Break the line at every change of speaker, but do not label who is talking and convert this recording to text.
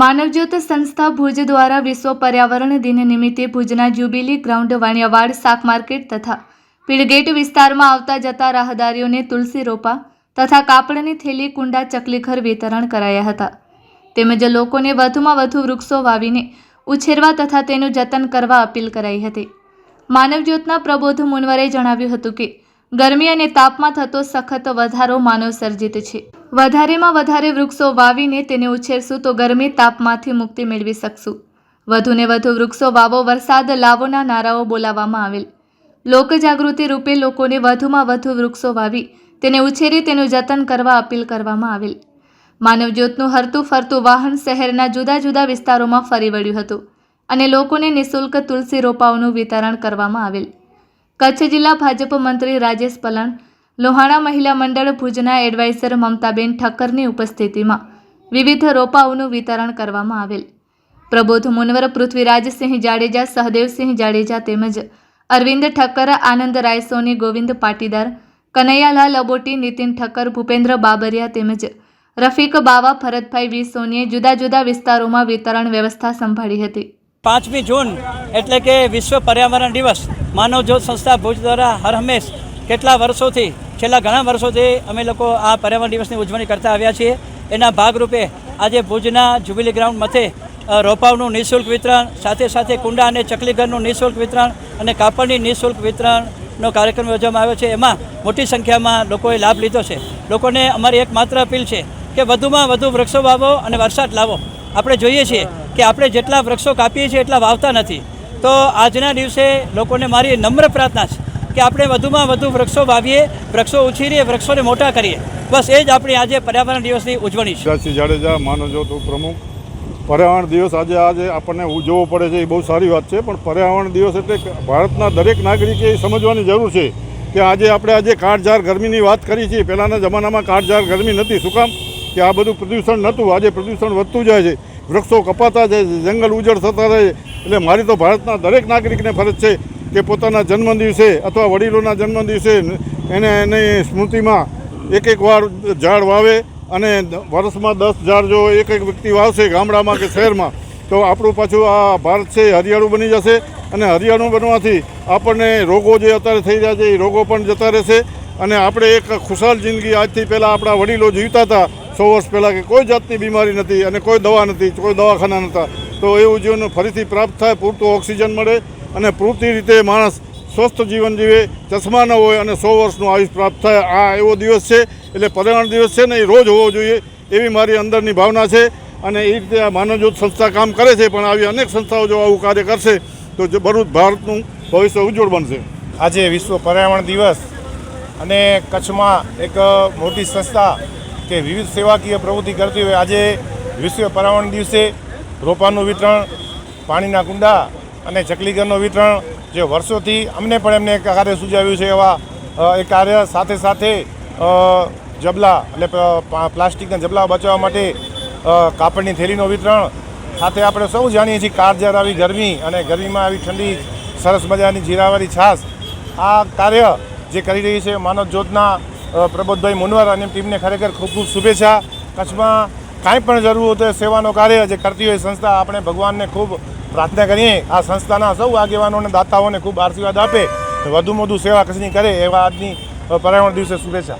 માનવજ્યોત સંસ્થા ભુજ દ્વારા વિશ્વ પર્યાવરણ દિન નિમિત્તે ભુજના જ્યુબિલી ગ્રાઉન્ડ, વાણિયાવાડ, શાક માર્કેટ તથા પીળગેટ વિસ્તારમાં આવતા જતા રાહદારીઓને તુલસી રોપા તથા કાપડની થેલી, કુંડા, ચકલીઘર વિતરણ કરાયા હતા. તેમજ લોકોને વધુમાં વધુ વૃક્ષો વાવીને ઉછેરવા તથા તેનું જતન કરવા અપીલ કરાઈ હતી. માનવજ્યોતના પ્રબોધ મુનવરે જણાવ્યું હતું કે ગરમી અને તાપમાં થતો સખત વધારો માનવ સર્જિત છે. વધારેમાં વધારે વૃક્ષો વાવીને તેને ઉછેરશું તો ગરમી તાપમાંથી મુક્તિ મેળવી શકશું. વધુને વધુ વૃક્ષો વાવો, વરસાદ લાવોના નારાઓ બોલાવવામાં આવેલ. લોકજાગૃતિ રૂપે લોકોને વધુમાં વધુ વૃક્ષો વાવી તેને ઉછેરી તેનું જતન કરવા અપીલ કરવામાં આવેલ. માનવજ્યોતનું હરતું ફરતું વાહન શહેરના જુદા જુદા વિસ્તારોમાં ફરી વળ્યું હતું અને લોકોને નિઃશુલ્ક તુલસી રોપાઓનું વિતરણ કરવામાં આવેલ. કચ્છ જિલ્લા ભાજપ મંત્રી રાજેશ પલણ, લોહાણા મહિલા મંડળ ભુજના એડવાઇઝર મમતાબેન ઠક્કરની ઉપસ્થિતિમાં વિવિધ રોપાઓનું વિતરણ કરવામાં આવેલ. પ્રબોધ મુનવર, પૃથ્વીરાજસિંહ જાડેજા, સહદેવસિંહ જાડેજા તેમજ અરવિંદ ઠક્કર, આનંદ રાયસોની, ગોવિંદ પાટીદાર, કનૈયાલાલ અબોટી, નીતિન ઠક્કર, ભૂપેન્દ્ર બાબરિયા તેમજ રફીક બાવા, ભરતભાઈ વી સોનીએ જુદા જુદા વિસ્તારોમાં વિતરણ વ્યવસ્થા સંભાળી હતી.
5મી જૂન એટલે કે વિશ્વ પર્યાવરણ દિવસ માનવજ્યોત સંસ્થા ભુજ દ્વારા હર હંમેશ કેટલા વર્ષોથી, છેલ્લા ઘણા વર્ષોથી અમે લોકો આ પર્યાવરણ દિવસની ઉજવણી કરતા આવ્યા છીએ. એના ભાગરૂપે આજે ભુજના જ્યુબિલી ગ્રાઉન્ડ મથે રોપાઓનું નિઃશુલ્ક વિતરણ, સાથે સાથે કુંડા અને ચકલીઘરનું નિઃશુલ્ક વિતરણ અને કાપડની નિઃશુલ્ક વિતરણનો કાર્યક્રમ યોજવામાં આવ્યો છે. એમાં મોટી સંખ્યામાં લોકોએ લાભ લીધો છે. લોકોને અમારી એકમાત્ર અપીલ છે કે વધુમાં વધુ વૃક્ષો વાવો અને વરસાદ લાવો. આપણે જોઈએ છીએ કે આપણે જેટલા વૃક્ષો કાપીએ છીએ એટલા વાવતા નથી. તો આજના દિવસે લોકોને મારી નમ્ર પ્રાર્થના છે કે આપણે વધુમાં વધુ વૃક્ષો વાવીએ, વૃક્ષો ઉછેરીએ, વૃક્ષોને મોટા કરીએ. બસ એ જ આપણી આજે પર્યાવરણ દિવસની ઉજવણી છે.
સિંહ જાડેજા, માનવજ્યોત પ્રમુખ. પર્યાવરણ દિવસ આજે આપણને ઉજવવો પડે છે, એ બહુ સારી વાત છે. પણ પર્યાવરણ દિવસ એટલે ભારતના દરેક નાગરિકે એ સમજવાની જરૂર છે કે આજે કાળઝાળ ગરમીની વાત કરી છે. પહેલાંના જમાનામાં કાળઝાળ ગરમી નથી. શું કામ? કે આ બધું પ્રદૂષણ નહોતું. આજે પ્રદૂષણ વધતું જાય છે, વૃક્ષો કપાતા જાય છે, જંગલ ઉજળ થતા રહે છે. એટલે મારી તો ભારતના દરેક નાગરિકને ફરજ છે કે પોતાના જન્મદિવસે અથવા વડીલોના જન્મદિવસે એની સ્મૃતિમાં એક વાર ઝાડ વાવે અને વર્ષમાં 10 ઝાડ જો એક વ્યક્તિ વાવશે ગામડામાં કે શહેરમાં તો આપણું પાછું આ ભારત છે હરિયાળું બની જશે. અને હરિયાળું બનવાથી આપણને રોગો જે અત્યારે થઈ રહ્યા છે એ રોગો પણ જતા રહેશે અને આપણે એક ખુશાલ જિંદગી આજથી પહેલાં આપણા વડીલો જીવતા હતા 100 વર્ષ પહેલાં, કે કોઈ જાતની બીમારી નથી અને કોઈ દવા નથી, કોઈ દવાખાના નહોતા. તો એવું જીવન ફરીથી પ્રાપ્ત થાય, પૂરતું ઓક્સિજન મળે અને પૂરતી રીતે માણસ સ્વસ્થ જીવન જીવે, ચશ્મા ન હોય અને 100 વર્ષનું આયુષ પ્રાપ્ત થાય. આ એવો દિવસ છે. એટલે પર્યાવરણ દિવસ છે ને એ રોજ હોવો જોઈએ એવી મારી અંદરની ભાવના છે. અને એ રીતે આ માનવજ્યોત સંસ્થા કામ કરે છે. પણ આવી અનેક સંસ્થાઓ જો આવું કાર્ય કરશે તો ભારતનું ભવિષ્ય ઉજ્જવળ બનશે.
આજે વિશ્વ પર્યાવરણ દિવસ અને કચ્છમાં એક મોટી સંસ્થા કે વિવિધ સેવાકીય પ્રવૃત્તિ કરતી હોય, આજે વિશ્વ પર્યાવરણ દિવસે રોપાનું વિતરણ, પાણીના કુંડા અને ચકલીઘરનું વિતરણ, જે વર્ષોથી અમને પણ એમને કાર્ય સૂચવ્યું છે એવા એ કાર્ય, સાથે સાથે જબલા એટલે પ્લાસ્ટિકના જબલા બચાવવા માટે કાપડની થેલીનું વિતરણ, સાથે આપણે સૌ જાણીએ છીએ કાળઝાળ આવી ગરમી અને ગરમીમાં આવી ઠંડી સરસ મજાની જીરાવાળી છાશ, આ કાર્ય જે કરી રહી છે માનવજ્યોતના પ્રબોધભાઈ મુનવર અને ટીમને ખરેખર ખૂબ ખૂબ શુભેચ્છા. કચ્છમાં કાંઈ પણ જરૂર હોય તો સેવાનો કાર્ય જે કરતી હોય સંસ્થા, આપણે ભગવાનને ખૂબ પ્રાર્થના કરીએ આ સંસ્થાના સૌ આગેવાનો અને દાતાઓને ખૂબ આશીર્વાદ આપે, વધુમાં વધુ સેવા કચ્છની કરે એવા આજની પર્યાવરણ દિવસે શુભેચ્છા.